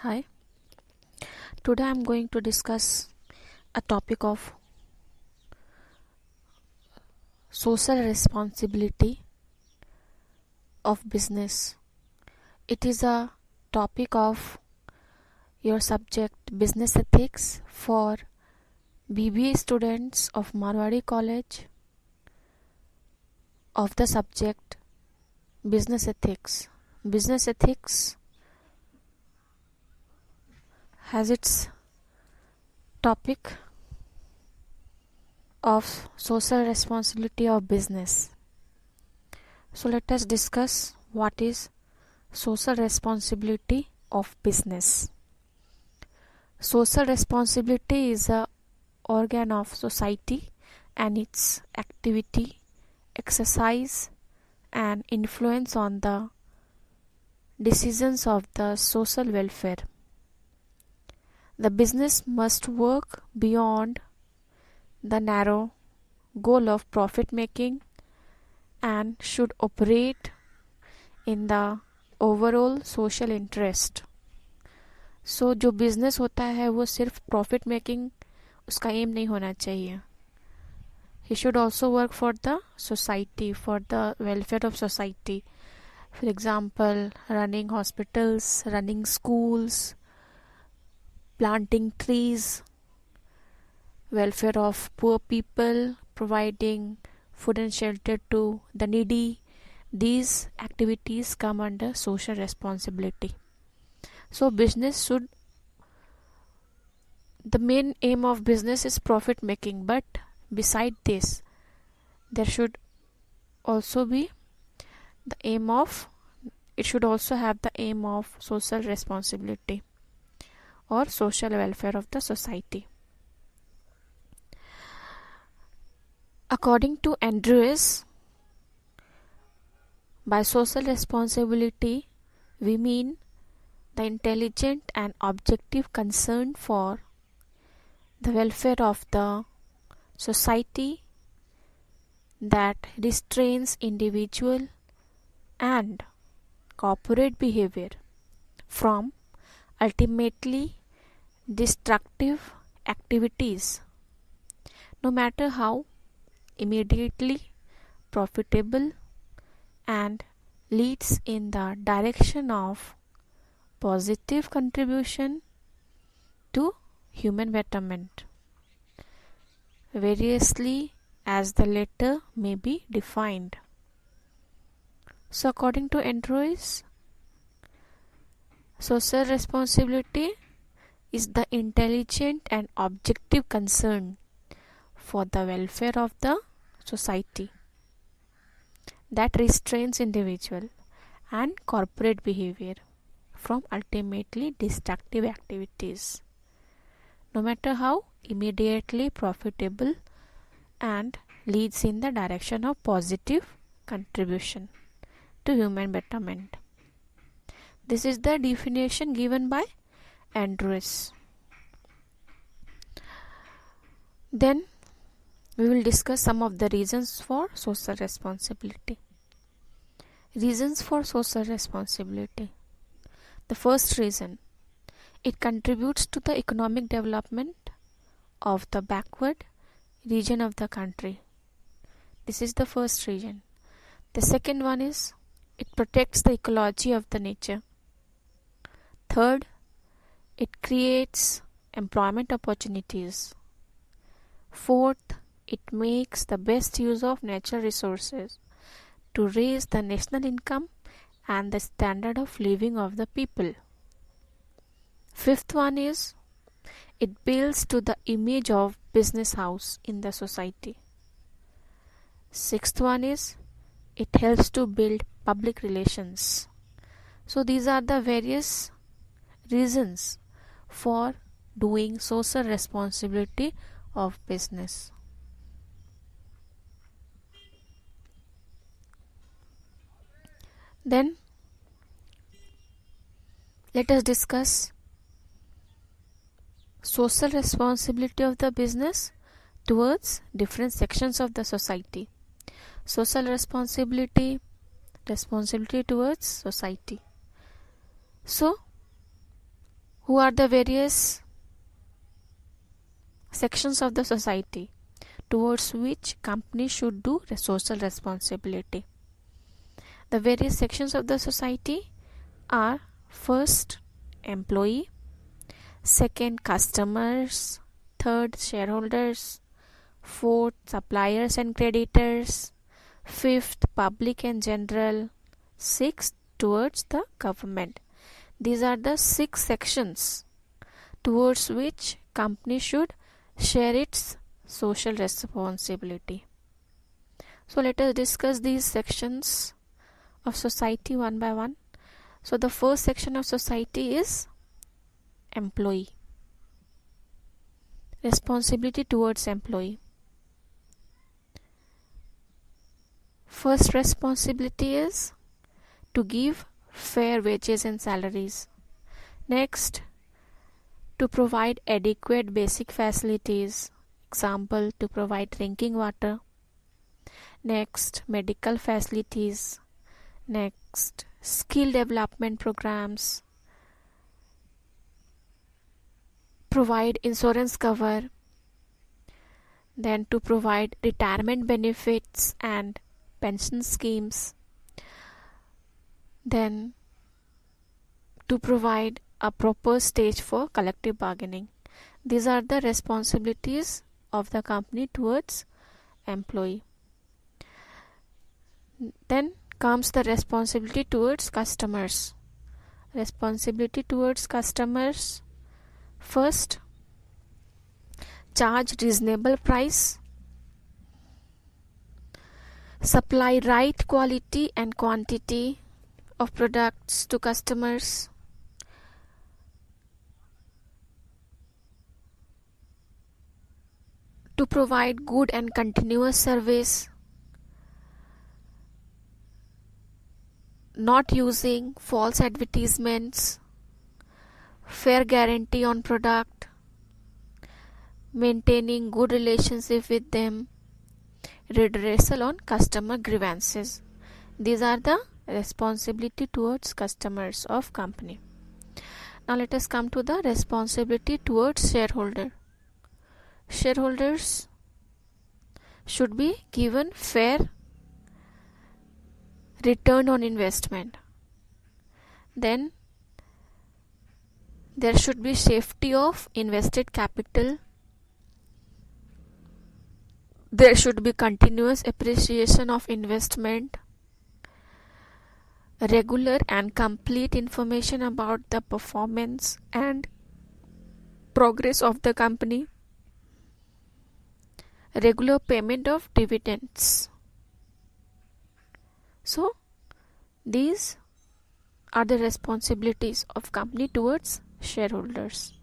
Hi, today I'm going to discuss a topic of social responsibility of business. It is a topic of your subject business ethics for BBA students of Marwari College of the subject business ethics. Business ethics has its topic of social responsibility of business. So let us discuss what is social responsibility of business. Social responsibility is a organ of society and its activity, exercise and influence on the decisions of the social welfare. The business must work beyond the narrow goal of profit making and should operate in the overall social interest. So जो business होता है वो सिर्फ profit making उसका M नहीं होना चाहिए. He should also work for the society, for the welfare of society. For example running hospitals, running schools, planting trees, welfare of poor people, providing food and shelter to the needy. These activities come under social responsibility. So business should, the main aim of business is profit making, but beside this there should also be the aim of, it should also have the aim of social responsibility or social welfare of the society. According to Andrews, by social responsibility we mean the intelligent and objective concern for the welfare of the society that restrains individual and corporate behavior from ultimately destructive activities, no matter how immediately profitable, and leads in the direction of positive contribution to human betterment, variously as the latter may be defined. So according to Andrews, social responsibility is the intelligent and objective concern for the welfare of the society that restrains individual and corporate behavior from ultimately destructive activities, no matter how immediately profitable, and leads in the direction of positive contribution to human betterment. This is the definition given by Andrews. Then we will discuss some of the reasons for social responsibility. Reasons for social responsibility. The first reason, it contributes to the economic development of the backward region of the country. This is the first reason. The second one is it protects the ecology of the nature. Third, it creates employment opportunities. Fourth, it makes the best use of natural resources to raise the national income and the standard of living of the people. Fifth one is it builds to the image of business house in the society. Sixth one is it helps to build public relations. So these are the various reasons for doing social responsibility of business. Then let us discuss social responsibility of the business towards different sections of the society. Social responsibility towards society. So Who are the various sections of the society towards which company should do social responsibility? The various sections of the society are: first, employee; second, customers; third, shareholders; fourth, suppliers and creditors; fifth, public and general; sixth, towards the government. These are the 6 sections towards which company should share its social responsibility. So let us discuss these sections of society one by one. So the first section of society is employee. Responsibility towards employee. First responsibility is to give fair wages and salaries. Next, to provide adequate basic facilities. Example, to provide drinking water. Next, medical facilities. Next, skill development programs. Provide insurance cover. Then to provide retirement benefits and pension schemes. Then to provide a proper stage for collective bargaining. These are the responsibilities of the company towards employee. Then comes the responsibility towards customers. Responsibility towards customers. First, charge reasonable price. Supply right quality and quantity of products to customers. To provide good and continuous service. Not using false advertisements. Fair guarantee on product. Maintaining good relationship with them. Redressal on customer grievances. These are the responsibility towards customers of company. Now let us come to the responsibility towards shareholder. Shareholders should be given fair return on investment. Then there should be safety of invested capital. There should be continuous appreciation of investment. Regular and complete information about the performance and progress of the company. Regular payment of dividends. So these are the responsibilities of company towards shareholders.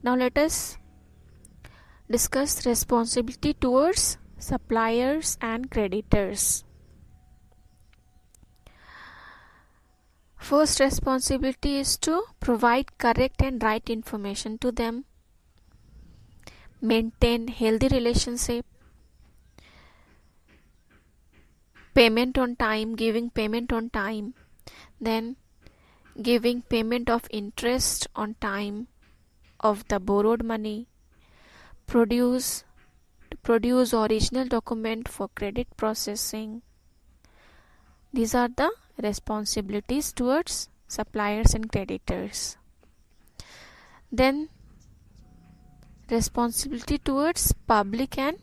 Now let us discuss responsibility towards suppliers and creditors. First responsibility is to provide correct and right information to them. Maintain healthy relationship. Payment on time, giving payment on time. Then giving payment of interest on time of the borrowed money. Produce original document for credit processing. These are the responsibilities towards suppliers and creditors. Then responsibility towards public and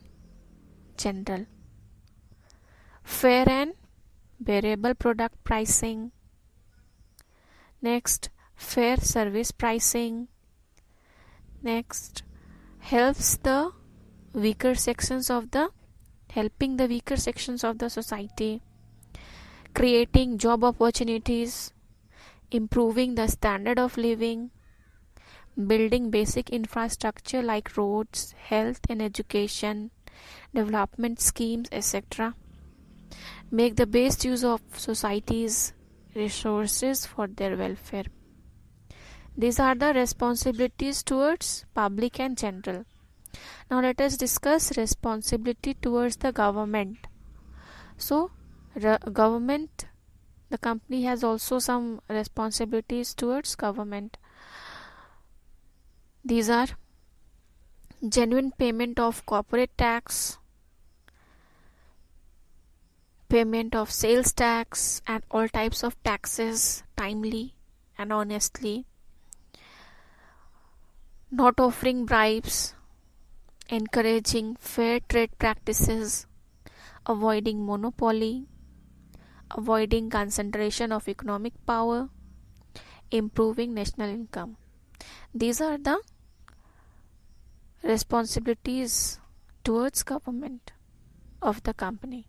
general. Fair and bearable product pricing. Next, fair service pricing. Next, helping the weaker sections of the society. Creating job opportunities. Improving the standard of living. Building basic infrastructure like roads, health and education, development schemes, etc. Make the best use of society's resources for their welfare. These are the responsibilities towards public and general. Now let us discuss responsibility towards the government. So government, the company has also some responsibilities towards government. These are genuine payment of corporate tax, payment of sales tax and all types of taxes timely and honestly, not offering bribes, encouraging fair trade practices, avoiding monopoly, avoiding concentration of economic power, improving national income. These are the responsibilities towards government of the company.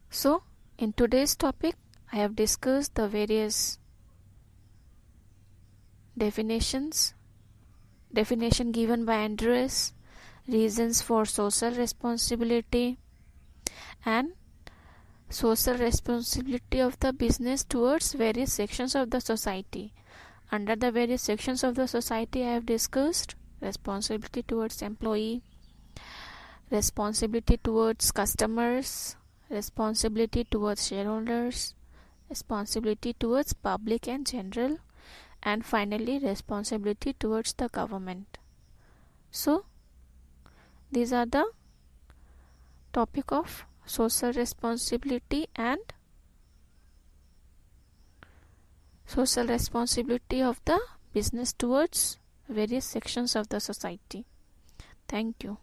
So, in today's topic, I have discussed the various definition given by Andrews, reasons for social responsibility, and social responsibility of the business towards various sections of the society. Under the various sections of the society, I have discussed responsibility towards employee, responsibility towards customers, responsibility towards shareholders, responsibility towards public and general, and finally responsibility towards the government. So these are the topic of social responsibility and social responsibility of the business towards various sections of the society. Thank you.